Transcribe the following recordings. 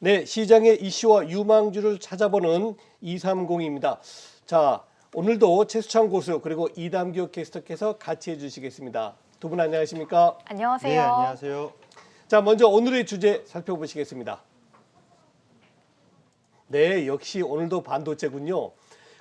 네, 시장의 이슈와 유망주를 찾아보는 230입니다. 자, 오늘도 최수창 고수 그리고 이담규 캐스터께서 같이 해주시겠습니다. 두 분 안녕하십니까? 안녕하세요. 네, 안녕하세요. 자, 먼저 오늘의 주제 살펴보시겠습니다. 네, 역시 오늘도 반도체군요.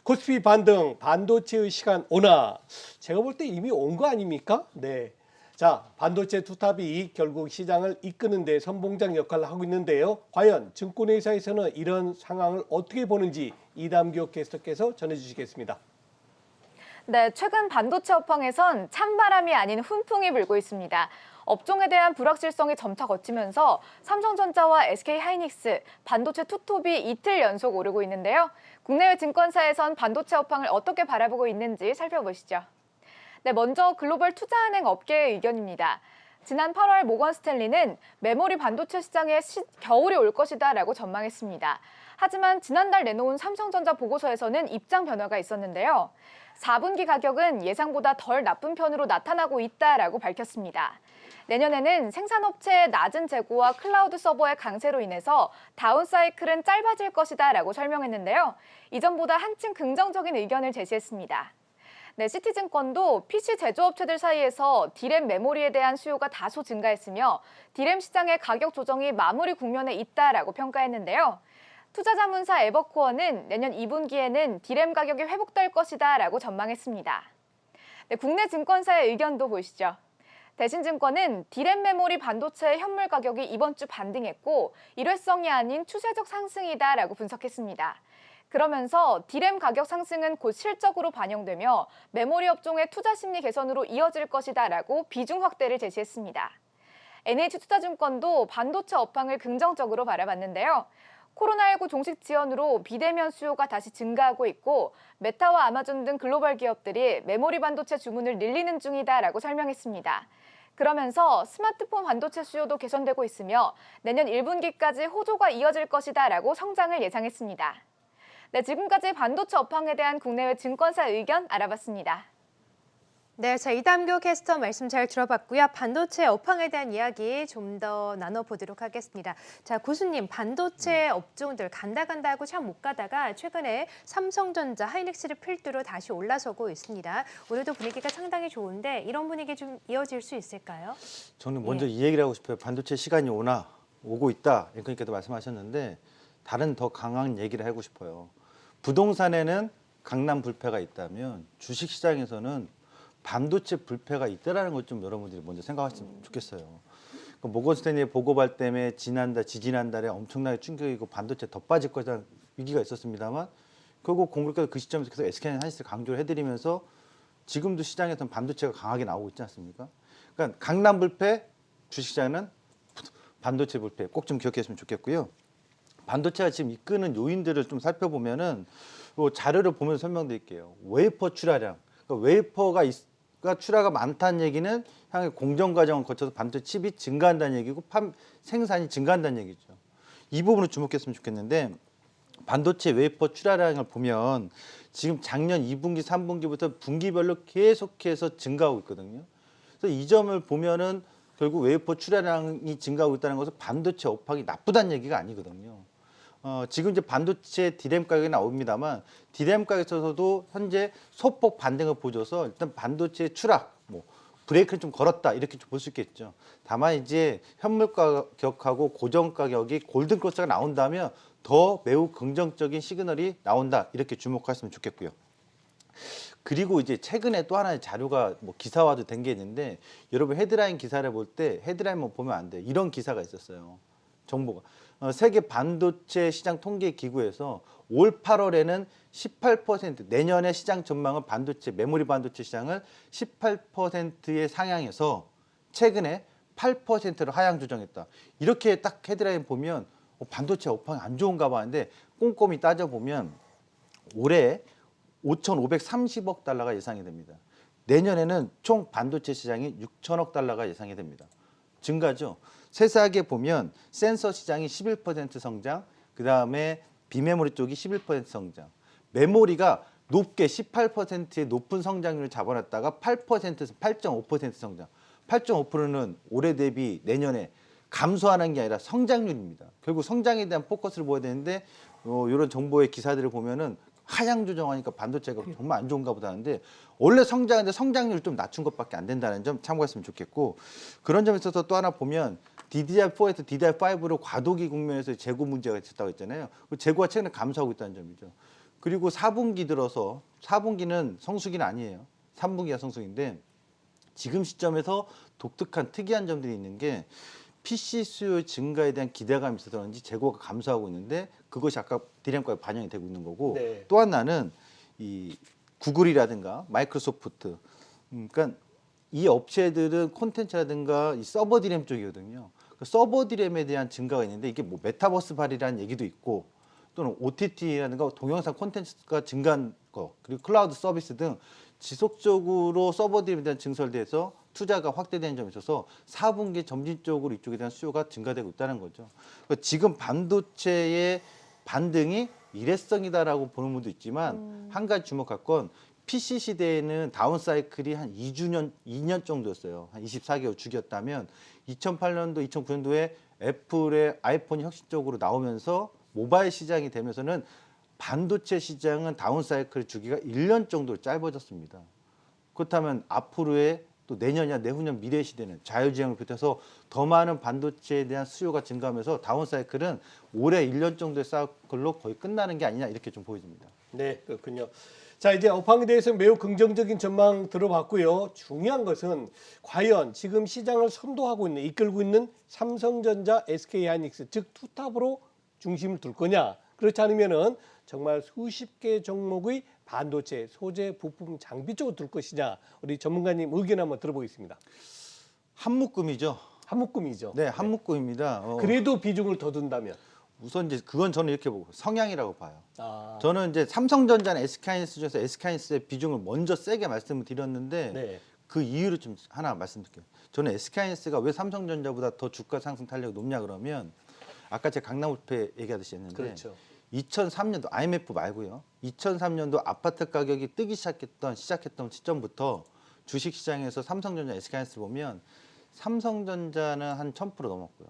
코스피 반등, 반도체의 시간 오나? 제가 볼 때 이미 온 거 아닙니까? 네. 자, 반도체 투탑이 결국 시장을 이끄는 데 선봉장 역할을 하고 있는데요. 과연 증권회사에서는 이런 상황을 어떻게 보는지 이담규 캐스터께서 전해주시겠습니다. 네, 최근 반도체 업황에선 찬바람이 아닌 훈풍이 불고 있습니다. 업종에 대한 불확실성이 점차 걷히면서 삼성전자와 SK하이닉스, 반도체 투톱이 이틀 연속 오르고 있는데요. 국내외 증권사에선 반도체 업황을 어떻게 바라보고 있는지 살펴보시죠. 네, 먼저 글로벌 투자은행 업계의 의견입니다. 지난 8월 모건 스탠리는 메모리 반도체 시장에 겨울이 올 것이다라고 전망했습니다. 하지만 지난달 내놓은 삼성전자 보고서에서는 입장 변화가 있었는데요. 4분기 가격은 예상보다 덜 나쁜 편으로 나타나고 있다라고 밝혔습니다. 내년에는 생산업체의 낮은 재고와 클라우드 서버의 강세로 인해서 다운 사이클은 짧아질 것이다라고 설명했는데요. 이전보다 한층 긍정적인 의견을 제시했습니다. 네, 시티증권도 PC 제조업체들 사이에서 디램 메모리에 대한 수요가 다소 증가했으며 디램 시장의 가격 조정이 마무리 국면에 있다라고 평가했는데요. 투자자문사 에버코어는 내년 2분기에는 디램 가격이 회복될 것이다라고 전망했습니다. 네, 국내 증권사의 의견도 보시죠. 대신증권은 디램 메모리 반도체 현물 가격이 이번 주 반등했고 일회성이 아닌 추세적 상승이다라고 분석했습니다. 그러면서 디램 가격 상승은 곧 실적으로 반영되며 메모리 업종의 투자 심리 개선으로 이어질 것이다라고 비중 확대를 제시했습니다. NH투자증권도 반도체 업황을 긍정적으로 바라봤는데요. 코로나19 종식 지연으로 비대면 수요가 다시 증가하고 있고 메타와 아마존 등 글로벌 기업들이 메모리 반도체 주문을 늘리는 중이다라고 설명했습니다. 그러면서 스마트폰 반도체 수요도 개선되고 있으며 내년 1분기까지 호조가 이어질 것이다라고 성장을 예상했습니다. 네, 지금까지 반도체 업황에 대한 국내외 증권사 의견 알아봤습니다. 네, 자 이담규 캐스터 말씀 잘 들어봤고요. 반도체 업황에 대한 이야기 좀 더 나눠보도록 하겠습니다. 자, 고수님, 반도체 업종들 간다 하고 참 못 가다가 최근에 삼성전자, 하이닉스를 필두로 다시 올라서고 있습니다. 오늘도 분위기가 상당히 좋은데 이런 분위기 좀 이어질 수 있을까요? 저는 먼저 이 얘기를 하고 싶어요. 반도체 시간이 오고 있다. 앵커님께도 말씀하셨는데 다른 더 강한 얘기를 하고 싶어요. 부동산에는 강남 불패가 있다면 주식시장에서는 반도체 불패가 있다라는 것 좀 여러분들이 먼저 생각하시면 좋겠어요. 그러니까 모건 스탠리의 보고발 때문에 지지난달에 엄청나게 충격이고 반도체 더 빠질 거라는 위기가 있었습니다만 결국 공교롭게도 그 시점에서 계속 SK하이닉스를 강조를 해드리면서 지금도 시장에서는 반도체가 강하게 나오고 있지 않습니까? 그러니까 강남 불패, 주식시장은 반도체 불패 꼭 좀 기억했으면 좋겠고요. 반도체가 지금 이끄는 요인들을 좀 살펴보면은 자료를 보면서 설명드릴게요. 웨이퍼 출하량, 그러니까 웨이퍼가 출하가 많다는 얘기는 향후 공정 과정을 거쳐서 반도체 칩이 증가한다는 얘기고 생산이 증가한다는 얘기죠. 이 부분을 주목했으면 좋겠는데 반도체 웨이퍼 출하량을 보면 지금 작년 2분기, 3분기부터 분기별로 계속해서 증가하고 있거든요. 그래서 이 점을 보면은 결국 웨이퍼 출하량이 증가하고 있다는 것은 반도체 업황이 나쁘다는 얘기가 아니거든요. 지금 이제 반도체 디램 가격이 나옵니다만 디램 가격에서도 현재 소폭 반등을 보여줘서 일단 반도체 추락, 브레이크를 좀 걸었다 이렇게 볼 수 있겠죠. 다만 이제 현물 가격하고 고정 가격이 골든 크로스가 나온다면 더 매우 긍정적인 시그널이 나온다 이렇게 주목하시면 좋겠고요. 그리고 이제 최근에 또 하나의 자료가 기사화도 된 게 있는데 여러분 헤드라인 기사를 볼 때 헤드라인만 보면 안 돼요. 이런 기사가 있었어요. 정보가. 세계 반도체 시장 통계 기구에서 올 8월에는 18% 내년의 시장 전망은 메모리 반도체 시장을 18%의 상향해서 최근에 8%로 하향 조정했다. 이렇게 딱 헤드라인 보면 반도체 업황이 안 좋은가 봐 하는데 꼼꼼히 따져보면 올해 5,530억 달러가 예상이 됩니다. 내년에는 총 반도체 시장이 6천억 달러가 예상이 됩니다. 증가죠. 세세하게 보면 센서 시장이 11% 성장, 그 다음에 비메모리 쪽이 11% 성장. 메모리가 높게 18%의 높은 성장률을 잡아놨다가 8%에서 8.5% 성장. 8.5%는 올해 대비 내년에 감소하는 게 아니라 성장률입니다. 결국 성장에 대한 포커스를 보여야 되는데 이런 정보의 기사들을 보면은 하향 조정하니까 반도체가 정말 안 좋은가 보다 하는데 원래 성장하는데 성장률을 좀 낮춘 것밖에 안 된다는 점 참고했으면 좋겠고 그런 점에 있어서 또 하나 보면 DDR4에서 DDR5로 과도기 국면에서 재고 문제가 있었다고 했잖아요. 그 재고가 최근에 감소하고 있다는 점이죠. 그리고 4분기 들어서 4분기는 성수기는 아니에요. 3분기가 성수기인데 지금 시점에서 독특한 특이한 점들이 있는 게 PC 수요 증가에 대한 기대감이 있어서 그런지 재고가 감소하고 있는데 그것이 아까 디램 가격에 반영이 되고 있는 거고 네. 또 하나는 이 구글이라든가 마이크로소프트 그러니까 이 업체들은 콘텐츠라든가 이 서버 디램 쪽이거든요. 그 서버 디램에 대한 증가가 있는데 이게 뭐 메타버스 발이라는 얘기도 있고 또는 OTT라든가 동영상 콘텐츠가 증가한 거 그리고 클라우드 서비스 등 지속적으로 서버 디램에 대한 증설돼서 투자가 확대되는 점에 있어서 4분기 점진적으로 이쪽에 대한 수요가 증가되고 있다는 거죠. 그러니까 지금 반도체의 반등이 일회성이다라고 보는 분도 있지만 한 가지 주목할 건 PC 시대에는 다운 사이클이 한 2년 정도였어요. 한 24개월 주기였다면 2008년도, 2009년도에 애플의 아이폰이 혁신적으로 나오면서 모바일 시장이 되면서는 반도체 시장은 다운 사이클 주기가 1년 정도로 짧아졌습니다. 그렇다면 앞으로의 또 내년이나 내후년 미래 시대는 자유주행을 비롯해서 더 많은 반도체에 대한 수요가 증가하면서 다운 사이클은 올해 1년 정도의 사이클로 거의 끝나는 게 아니냐 이렇게 좀 보여집니다. 네, 그렇군요. 자, 이제 업황에 대해서 매우 긍정적인 전망 들어봤고요. 중요한 것은 과연 지금 시장을 선도하고 있는, 이끌고 있는 삼성전자, SK하이닉스, 즉 투탑으로 중심을 둘 거냐. 그렇지 않으면은 정말 수십 개 종목의 반도체, 소재, 부품, 장비 쪽으로 둘 것이냐. 우리 전문가님 의견 한번 들어보겠습니다. 한묶음이죠. 한묶음이죠. 네, 한묶음입니다. 그래도 비중을 더 둔다면. 우선 이제 그건 저는 이렇게 보고 성향이라고 봐요. 아, 저는 이제 삼성전자나 SK하이닉스 중에서 SK하이닉스의 비중을 먼저 세게 말씀을 드렸는데 네. 그 이유를 좀 하나 말씀드릴게요. 저는 SK하이닉스가 왜 삼성전자보다 더 주가 상승 탄력이 높냐 그러면 아까 제가 강남울패 얘기하듯이 했는데 그렇죠. 2003년도 IMF 말고요. 2003년도 아파트 가격이 뜨기 시작했던 시점부터 주식시장에서 삼성전자, SK하이닉스 보면 삼성전자는 한 1000% 넘었고요.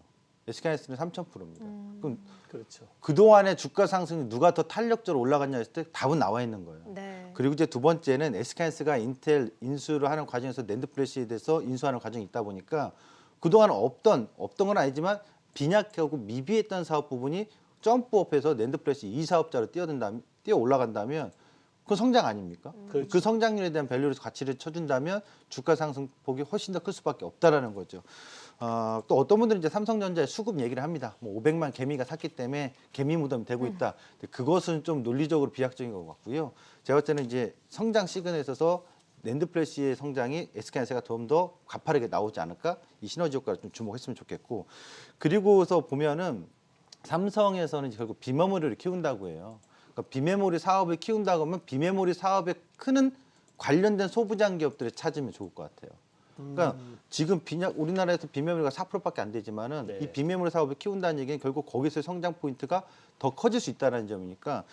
SK하이닉스는 3000%입니다. 그럼 그렇죠. 그동안의 주가 상승이 누가 더 탄력적으로 올라갔냐 했을 때 답은 나와 있는 거예요. 네. 그리고 이제 두 번째는 SK하이닉스가 인텔 인수를 하는 과정에서 낸드 플래시에 대해서 인수하는 과정이 있다 보니까 그동안 없던 건 아니지만 빈약하고 미비했던 사업 부분이 점프업해서 낸드 플래시 2사업자로 뛰어 올라간다면 그건 성장 아닙니까? 그렇죠. 그 성장률에 대한 밸류를 가치를 쳐준다면 주가 상승폭이 훨씬 더 클 수밖에 없다라는 거죠. 또 어떤 분들은 이제 삼성전자의 수급 얘기를 합니다. 뭐 500만 개미가 샀기 때문에 개미 무덤이 되고 있다. 근데 그것은 좀 논리적으로 비약적인 것 같고요. 제가 볼 때는 이제 성장 시그널에 있어서 낸드 플래시의 성장이 SK하이닉스가 좀 더 가파르게 나오지 않을까? 이 시너지 효과를 좀 주목했으면 좋겠고 그리고서 보면은 삼성에서는 결국 비메모리를 키운다고 해요. 그러니까 비메모리 사업을 키운다고 하면 비메모리 사업에 크는 관련된 소부장 기업들을 찾으면 좋을 것 같아요. 그러니까 지금 우리나라에서 비메모리가 4%밖에 안 되지만은 네. 이 비메모리 사업을 키운다는 얘기는 결국 거기서 성장 포인트가 더 커질 수 있다는 점이니까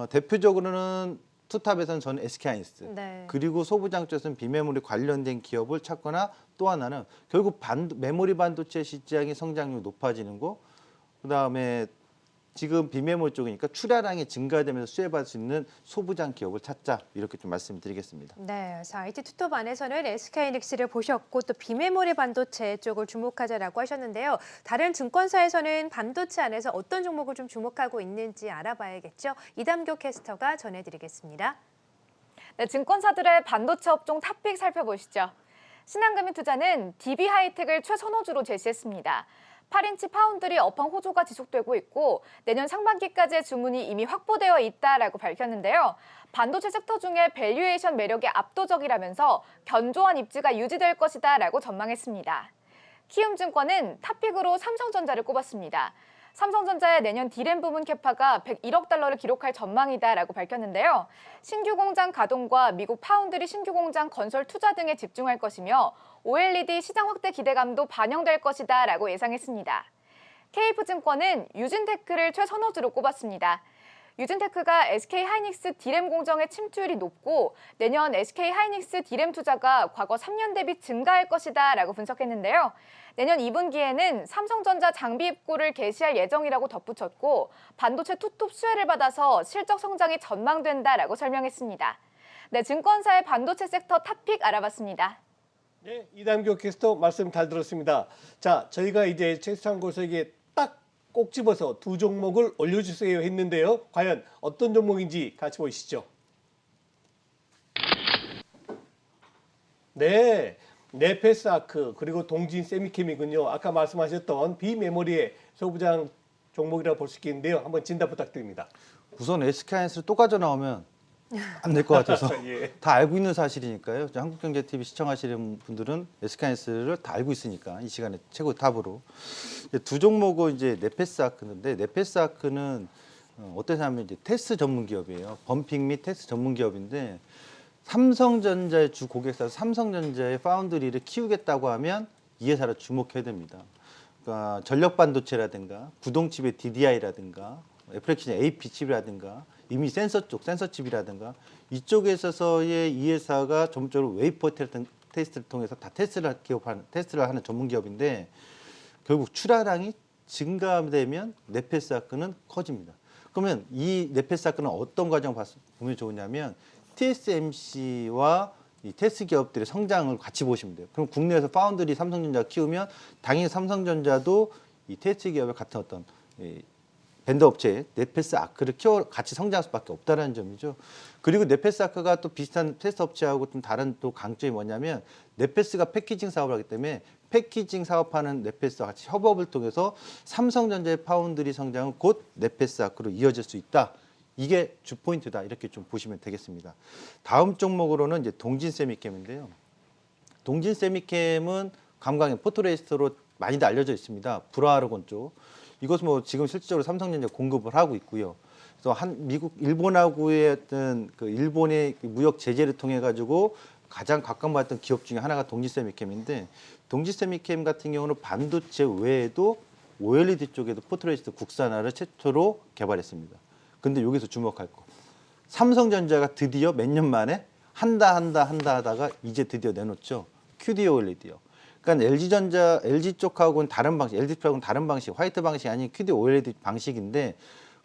대표적으로는 투탑에서는 저는 SK하이닉스 네. 그리고 소부장 쪽에서는 비메모리 관련된 기업을 찾거나 또 하나는 결국 메모리 반도체 시장의 성장률이 높아지는 거 그다음에 지금 비메모리 쪽이니까 출하량이 증가되면서 수혜받을 수 있는 소부장 기업을 찾자 이렇게 좀 말씀드리겠습니다. 네, 그래서 IT 투톱 안에서는 SK하이닉스를 보셨고 또 비메모리 반도체 쪽을 주목하자라고 하셨는데요. 다른 증권사에서는 반도체 안에서 어떤 종목을 좀 주목하고 있는지 알아봐야겠죠. 이담교 캐스터가 전해드리겠습니다. 네, 증권사들의 반도체 업종 탑픽 살펴보시죠. 신한금융투자는 DB하이텍을 최선호주로 제시했습니다. 8인치 파운드리 업황 호조가 지속되고 있고 내년 상반기까지의 주문이 이미 확보되어 있다라고 밝혔는데요. 반도체 섹터 중에 밸류에이션 매력이 압도적이라면서 견조한 입지가 유지될 것이다라고 전망했습니다. 키움증권은 탑픽으로 삼성전자를 꼽았습니다. 삼성전자의 내년 디램 부문 캐파가 101억 달러를 기록할 전망이다라고 밝혔는데요. 신규 공장 가동과 미국 파운드리 신규 공장 건설 투자 등에 집중할 것이며 OLED 시장 확대 기대감도 반영될 것이다라고 예상했습니다. KF증권은 유진테크를 최선호주로 꼽았습니다. 유진테크가 SK 하이닉스 디램 공정의 침투율이 높고 내년 SK 하이닉스 디램 투자가 과거 3년 대비 증가할 것이다 라고 분석했는데요. 내년 2분기에는 삼성전자 장비 입고를 개시할 예정이라고 덧붙였고 반도체 투톱 수혜를 받아서 실적 성장이 전망된다라고 설명했습니다. 네, 증권사의 반도체 섹터 탑픽 알아봤습니다. 네, 이담교 캐스터 말씀 잘 들었습니다. 자, 저희가 이제 최수찬 고수에게 딱 꼭 집어서 두 종목을 올려주세요 했는데요. 과연 어떤 종목인지 같이 보시죠. 네, 네페스아크 그리고 동진 세미캠이군요. 아까 말씀하셨던 비메모리의 소부장 종목이라고 볼 수 있겠는데요. 한번 진단 부탁드립니다. 우선 SK하이닉스를 또 가져 나오면 안 될 것 같아서 예. 다 알고 있는 사실이니까요. 한국경제TV 시청하시는 분들은 SK하이닉스를 다 알고 있으니까 이 시간에 최고 탑으로 두 종목은 이제 네페스아크인데 네페스아크는 어떤 사람은 이제 테스트 전문 기업이에요. 범핑 및 테스트 전문 기업인데 삼성전자의 주 고객사 삼성전자의 파운드리를 키우겠다고 하면 이 회사를 주목해야 됩니다. 그러니까 전력 반도체라든가 구동칩의 DDI라든가 애플리케이션 AP 칩이라든가 이미 센서 쪽 센서 칩이라든가 이쪽에 있어서의 이 회사가 전문적으로 웨이퍼 테스트를 통해서 다 테스트를 하는 전문 기업인데 결국 출하량이 증가되면 네페스아크는 커집니다. 그러면 이 네페스아크는 어떤 과정을 보면 좋으냐면 TSMC와 이 테스트 기업들의 성장을 같이 보시면 돼요. 그럼 국내에서 파운드리 삼성전자가 키우면 당연히 삼성전자도 이 테스트 기업의 같은 어떤 벤더 업체 네페스아크를 같이 성장할 수밖에 없다는 점이죠. 그리고 네페스아크가 또 비슷한 테스트 업체하고 좀 다른 또 강점이 뭐냐면 네페스가 패키징 사업을 하기 때문에 패키징 사업하는 네페스와 같이 협업을 통해서 삼성전자의 파운드리 성장은 곧 네페스아크로 이어질 수 있다. 이게 주 포인트다. 이렇게 좀 보시면 되겠습니다. 다음 종목으로는 이제 동진세미캠인데요. 동진세미캠은 감광의 포토레이스터로 많이들 알려져 있습니다. 불화르곤 쪽. 이것은 뭐 지금 실질적으로 삼성전자 공급을 하고 있고요. 그래서 일본하고의 어떤 그 일본의 무역 제재를 통해 가지고 가장 각광받았던 기업 중에 하나가 동지세미캠인데 동지세미캠 같은 경우는 반도체 외에도 OLED 쪽에도 포토레이스트 국산화를 최초로 개발했습니다. 근데 여기서 주목할 거. 삼성전자가 드디어 몇 년 만에 한다 하다가 이제 드디어 내놓죠. QD OLED요. 그러니까 LG 쪽하고는 다른 방식, LG 쪽하고는 다른 방식, 화이트 방식이 아닌 QD OLED 방식인데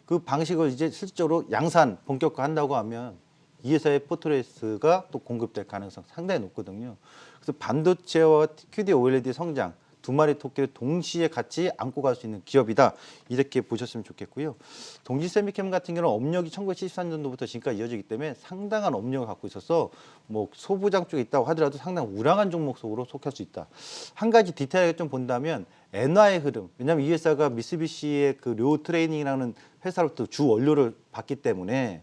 그 방식을 이제 실질적으로 양산 본격화한다고 하면 이 회사의 포토레이스가 또 공급될 가능성 상당히 높거든요. 그래서 반도체와 QD OLED 성장 두 마리 토끼를 동시에 같이 안고 갈 수 있는 기업이다. 이렇게 보셨으면 좋겠고요. 동지세미캠 같은 경우는 업력이 1973년도부터 지금까지 이어지기 때문에 상당한 업력을 갖고 있어서 뭐 소부장 쪽에 있다고 하더라도 상당히 우량한 종목 속으로 속할 수 있다. 한 가지 디테일하게 좀 본다면 엔화의 흐름. 왜냐하면 이 회사가 미쓰비시의 그 료 트레이닝이라는 회사로부터 주 원료를 받기 때문에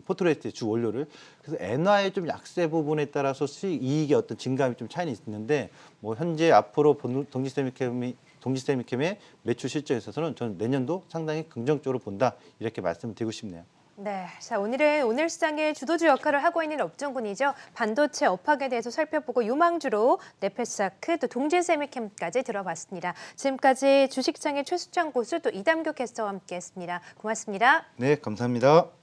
포트레이스트의 주 원료를 그래서 엔화의 좀 약세 부분에 따라서 수익 이익의 어떤 증감이 좀 차이는 있는데 뭐 현재 앞으로 동지세미캠의 매출 실적에 있어서는 저는 내년도 상당히 긍정적으로 본다 이렇게 말씀을 드리고 싶네요. 네, 자 오늘은 오늘 시장의 주도주 역할을 하고 있는 업종군이죠. 반도체 업황에 대해서 살펴보고 유망주로 네페스아크 또 동진세미캠까지 들어봤습니다. 지금까지 주식시장의 최수찬 고수 또 이담교 캐스터와 함께했습니다. 고맙습니다. 네, 감사합니다.